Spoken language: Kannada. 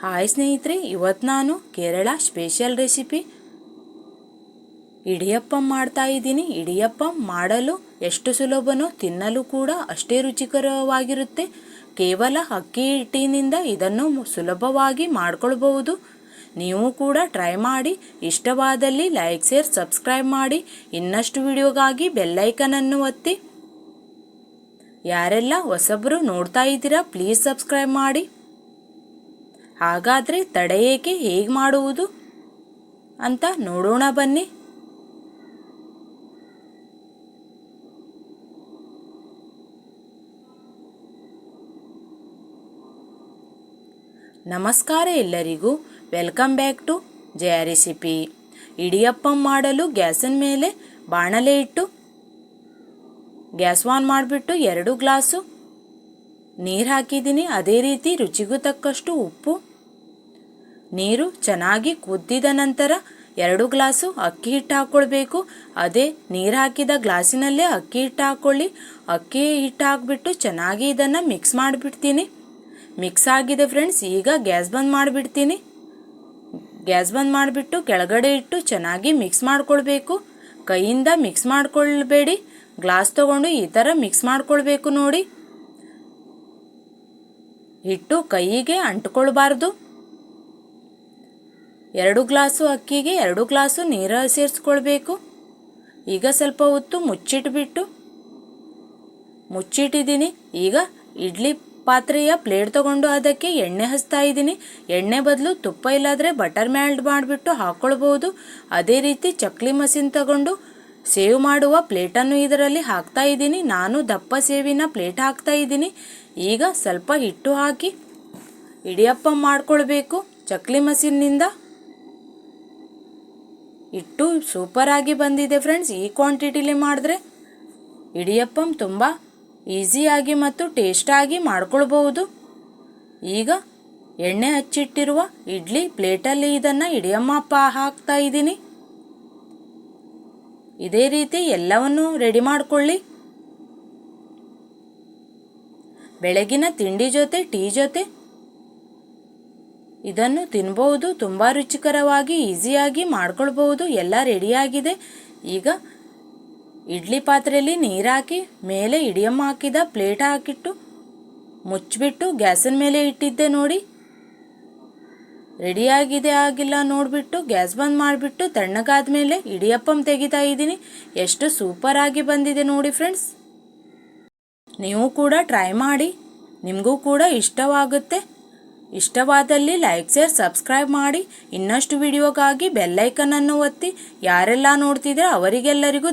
ಹಾಯ್ ಸ್ನೇಹಿತರೆ, ಇವತ್ತು ನಾನು ಕೇರಳ ಸ್ಪೆಷಲ್ ರೆಸಿಪಿ ಇಡಿಯಪ್ಪಂ ಮಾಡ್ತಾ ಇದ್ದೀನಿ. ಇಡಿಯಪ್ಪಂ ಮಾಡಲು ಎಷ್ಟು ಸುಲಭನೋ ತಿನ್ನಲು ಕೂಡ ಅಷ್ಟೇ ರುಚಿಕರವಾಗಿರುತ್ತೆ. ಕೇವಲ ಅಕ್ಕಿ ಹಿಟ್ಟಿನಿಂದ ಇದನ್ನು ಸುಲಭವಾಗಿ ಮಾಡ್ಕೊಳ್ಬಹುದು. ನೀವು ಕೂಡ ಟ್ರೈ ಮಾಡಿ. ಇಷ್ಟವಾದಲ್ಲಿ ಲೈಕ್, ಶೇರ್, ಸಬ್ಸ್ಕ್ರೈಬ್ ಮಾಡಿ. ಇನ್ನಷ್ಟು ವಿಡಿಯೋಗಾಗಿ ಬೆಲ್ಲೈಕನನ್ನು ಒತ್ತಿ. ಯಾರೆಲ್ಲ ಹೊಸಬರು ನೋಡ್ತಾ ಇದ್ದೀರಾ ಪ್ಲೀಸ್ ಸಬ್ಸ್ಕ್ರೈಬ್ ಮಾಡಿ. ಹಾಗಾದರೆ ತಡ ಏಕೆ, ಹೇಗೆ ಮಾಡುವುದು ಅಂತ ನೋಡೋಣ ಬನ್ನಿ. ನಮಸ್ಕಾರ ಎಲ್ಲರಿಗೂ, welcome back to Jaya recipe. Idiyappam ಮಾಡಲು ಗ್ಯಾಸಿನ ಮೇಲೆ ಬಾಣಲೆ ಇಟ್ಟು ಗ್ಯಾಸ್ ಆನ್ ಮಾಡಿಬಿಟ್ಟು 2 ಗ್ಲಾಸು ನೀರು ಹಾಕಿದ್ದೀನಿ. ಅದೇ ರೀತಿ ರುಚಿಗೂ ತಕ್ಕಷ್ಟು ಉಪ್ಪು. ನೀರು ಚೆನ್ನಾಗಿ ಕುದ್ದಿದ ನಂತರ 2 ಗ್ಲಾಸು ಅಕ್ಕಿ ಹಿಟ್ಟು ಹಾಕ್ಕೊಳ್ಬೇಕು. ಅದೇ ನೀರು ಹಾಕಿದ ಗ್ಲಾಸಿನಲ್ಲೇ ಅಕ್ಕಿ ಹಿಟ್ಟು ಹಾಕ್ಕೊಳ್ಳಿ. ಅಕ್ಕಿ ಹಿಟ್ಟು ಹಾಕ್ಬಿಟ್ಟು ಚೆನ್ನಾಗಿ ಇದನ್ನು ಮಿಕ್ಸ್ ಮಾಡಿಬಿಡ್ತೀನಿ. ಮಿಕ್ಸ್ ಆಗಿದೆ ಫ್ರೆಂಡ್ಸ್. ಈಗ ಗ್ಯಾಸ್ ಬಂದ್ ಮಾಡಿಬಿಡ್ತೀನಿ. ಗ್ಯಾಸ್ ಬಂದ್ ಮಾಡಿಬಿಟ್ಟು ಕೆಳಗಡೆ ಇಟ್ಟು ಚೆನ್ನಾಗಿ ಮಿಕ್ಸ್ ಮಾಡ್ಕೊಳ್ಬೇಕು. ಕೈಯಿಂದ ಮಿಕ್ಸ್ ಮಾಡ್ಕೊಳ್ಬೇಡಿ, ಗ್ಲಾಸ್ ತಗೊಂಡು ಈ ಥರ ಮಿಕ್ಸ್ ಮಾಡ್ಕೊಳ್ಬೇಕು. ನೋಡಿ, ಹಿಟ್ಟು ಕೈಗೆ ಅಂಟ್ಕೊಳ್ಬಾರ್ದು. 2 ಗ್ಲಾಸು ಅಕ್ಕಿಗೆ 2 ಗ್ಲಾಸು ನೀರು ಸೇರಿಸ್ಕೊಳ್ಬೇಕು. ಈಗ ಸ್ವಲ್ಪ ಹೊತ್ತು ಮುಚ್ಚಿಟ್ಟಿದ್ದೀನಿ. ಈಗ ಇಡ್ಲಿ ಪಾತ್ರೆಯ ಪ್ಲೇಟ್ ತಗೊಂಡು ಅದಕ್ಕೆ ಎಣ್ಣೆ ಹಚ್ತಾ ಇದ್ದೀನಿ. ಎಣ್ಣೆ ಬದಲು ತುಪ್ಪ ಇಲ್ಲಾದರೆ ಬಟರ್ ಮೆಲ್ಟ್ ಮಾಡಿಬಿಟ್ಟು ಹಾಕ್ಕೊಳ್ಬೋದು. ಅದೇ ರೀತಿ ಚಕ್ಲಿ ಮಷೀನ್ ತಗೊಂಡು ಸೇವ್ ಮಾಡುವ ಪ್ಲೇಟನ್ನು ಇದರಲ್ಲಿ ಹಾಕ್ತಾ ಇದ್ದೀನಿ. ನಾನು ದಪ್ಪ ಸೇವಿನ ಪ್ಲೇಟ್ ಹಾಕ್ತಾ ಇದ್ದೀನಿ. ಈಗ ಸ್ವಲ್ಪ ಹಿಟ್ಟು ಹಾಕಿ ಇಡಿಯಪ್ಪಂ ಮಾಡ್ಕೊಳ್ಬೇಕು ಚಕ್ಲಿ ಮಷೀನ್ನಿಂದ. ಹಿಟ್ಟು ಸೂಪರಾಗಿ ಬಂದಿದೆ ಫ್ರೆಂಡ್ಸ್. ಈ ಕ್ವಾಂಟಿಟಿಲಿ ಮಾಡಿದ್ರೆ ಇಡಿಯಪ್ಪಂ ತುಂಬ ಈಸಿಯಾಗಿ ಮತ್ತು ಟೇಸ್ಟಾಗಿ ಮಾಡ್ಕೊಳ್ಬಹುದು. ಈಗ ಎಣ್ಣೆ ಹಚ್ಚಿಟ್ಟಿರುವ ಇಡ್ಲಿ ಪ್ಲೇಟಲ್ಲಿ ಇದನ್ನು ಇಡಿಯಪ್ಪಂ ಹಾಕ್ತಾ ಇದ್ದೀನಿ. ಇದೇ ರೀತಿ ಎಲ್ಲವನ್ನು ರೆಡಿ ಮಾಡಿಕೊಳ್ಳಿ. ಬೆಳಗಿನ ತಿಂಡಿ ಜೊತೆ, ಟೀ ಜೊತೆ ಇದನ್ನು ತಿನ್ಬಹುದು. ತುಂಬ ರುಚಿಕರವಾಗಿ ಈಸಿಯಾಗಿ ಮಾಡ್ಕೊಳ್ಬಹುದು. ಎಲ್ಲ ರೆಡಿಯಾಗಿದೆ. ಈಗ ಇಡ್ಲಿ ಪಾತ್ರೆಯಲ್ಲಿ ನೀರು ಹಾಕಿ ಮೇಲೆ ಇಡಿಯಪ್ಪಂ ಹಾಕಿದ ಪ್ಲೇಟ್ ಹಾಕಿಟ್ಟು ಮುಚ್ಚಿಬಿಟ್ಟು ಗ್ಯಾಸಿನ ಮೇಲೆ ಇಟ್ಟಿದ್ದೆ. ನೋಡಿ, ರೆಡಿಯಾಗಿದೆ ಆಗಿಲ್ಲ ನೋಡಿಬಿಟ್ಟು ಗ್ಯಾಸ್ ಬಂದ್ ಮಾಡಿಬಿಟ್ಟು ತಣ್ಣಗಾದ ಮೇಲೆ ಇಡಿಯಪ್ಪಂ ತೆಗಿತಾ ಇದ್ದೀನಿ. ಎಷ್ಟು ಸೂಪರಾಗಿ ಬಂದಿದೆ ನೋಡಿ ಫ್ರೆಂಡ್ಸ್. ನೀವು ಕೂಡ ಟ್ರೈ ಮಾಡಿ, ನಿಮಗೂ ಕೂಡ ಇಷ್ಟವಾಗುತ್ತೆ. ಇಷ್ಟವಾದಲ್ಲಿ ಲೈಕ್, ಶೇರ್, ಸಬ್ಸ್ಕ್ರೈಬ್ ಮಾಡಿ. ಇನ್ನಷ್ಟು ವಿಡಿಯೋಗಾಗಿ ಬೆಲ್ಲೈಕನನ್ನು ಒತ್ತಿ. ಯಾರೆಲ್ಲ ನೋಡ್ತಿದ್ರೆ ಅವರಿಗೆಲ್ಲರಿಗೂ